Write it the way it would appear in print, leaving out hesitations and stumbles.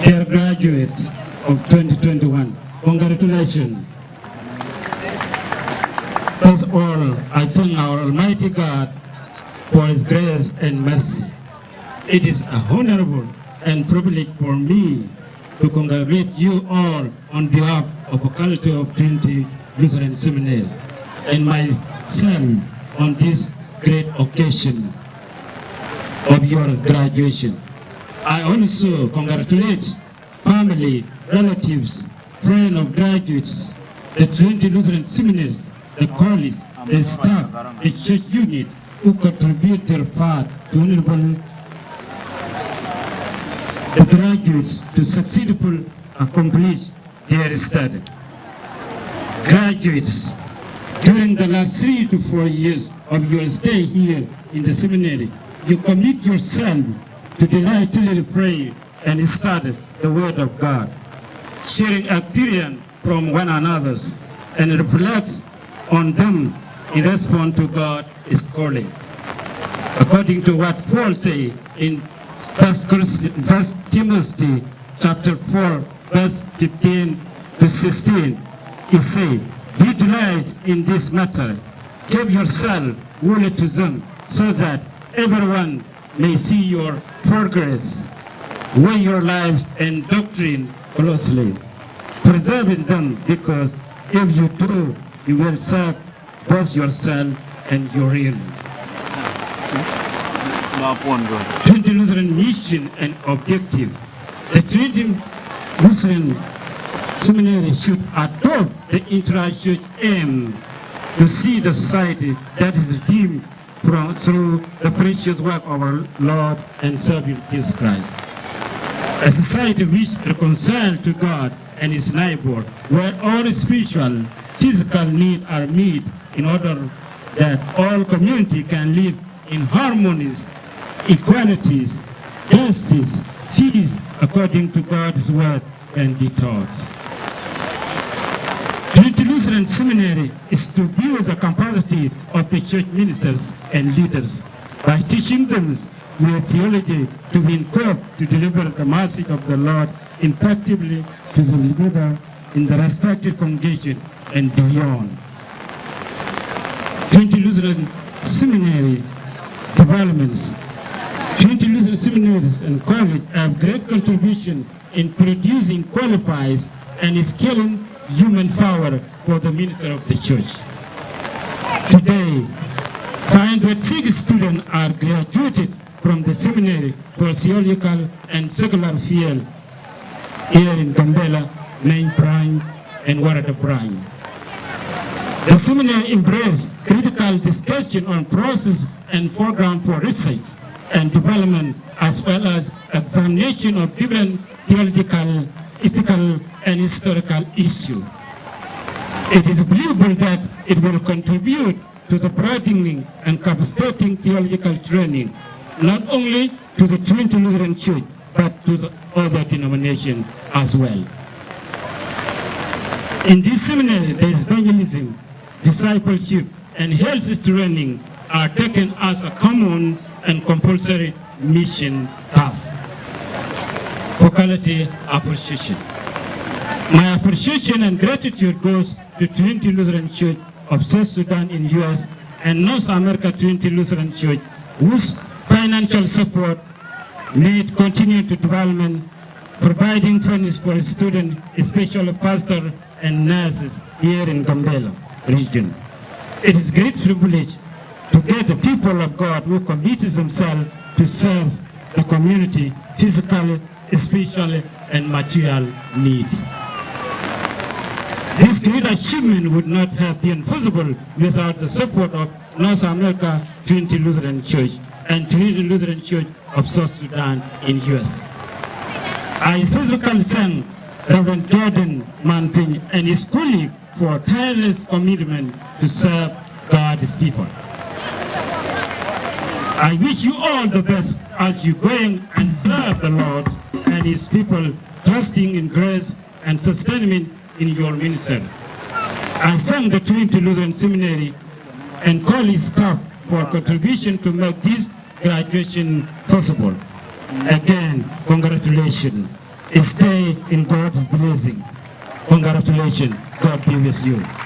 Dear graduates of 2021, congratulations. First of all, I thank our Almighty God for His grace and mercy. It is a honorable and privilege for me to congratulate you all on behalf of the faculty of Trinity Lutheran Seminary and myself on this great occasion of your graduation. I also congratulate family, relatives, friends of graduates, the Trinity Lutheran Seminary, the college, the staff, the church unit who contribute their part to enable the graduates to successfully accomplish their study. Graduates, during the last 3 to 4 years of your stay here in the seminary, you commit yourself to delightfully pray and study the Word of God, sharing experience from one another and reflect on them in response to God's calling. According to what Paul says in 1 Timothy chapter 4, verse 15 to 16, he says, "Be delight in this matter, give yourself wholly to them, so that everyone may see your progress. Weigh your lives and doctrine closely, preserving them, because if you do, you will serve both yourself and your real." Trinity Lutheran mission and objective. The Trinity Lutheran Seminary should adopt the intra-church aim to see the society that is redeemed through the precious work of our Lord and Savior Jesus Christ. A society which reconciles to God and His neighbor, where all spiritual, physical needs are met in order that all community can live in harmonies, equalities, justice, peace, according to God's word can be taught. Trinity Lutheran Seminary is to build the capacity of the church ministers and leaders by teaching them with theology to be equipped to deliver the message of the Lord effectively to the leader in the respective congregation and beyond. Trinity Lutheran Seminary developments. Trinity Lutheran Seminaries and College have great contribution in producing qualified and skilling human power for the minister of the church. Today, 506 students are graduated from the seminary for theological and secular field here in Gambella, Main Prime, and Warada Prime. The seminary embraced critical discussion on process and foreground for research and development, as well as examination of different theological, ethical, and historical issues. It is believable that it will contribute to the broadening and capacitating theological training, not only to the Trinity Lutheran Church, but to the other denominations as well. In this seminary, the evangelism, discipleship, and health training are taken as a common and compulsory mission task. Faculty appreciation. My appreciation and gratitude goes to Trinity Lutheran Church of South Sudan in U.S. and North America Trinity Lutheran Church, whose financial support made continue to development, providing funds for students, especially pastors and nurses here in Gambella region. It is a great privilege to get the people of God who commit themselves to serve the community physically, spiritually, and material needs. This great achievement would not have been possible without the support of North America Trinity Lutheran Church and Trinity Lutheran Church of South Sudan in U.S. I specifically thank Reverend Jordan Manpin and his colleague for tireless commitment to serve God's people. I wish you all the best as you going and serve the Lord and His people, trusting in grace and sustainment in your ministry. I thank the Trinity Lutheran Seminary and college staff for contribution to make this graduation possible. Again, congratulations. Stay in God's blessing. Congratulations. God be with you.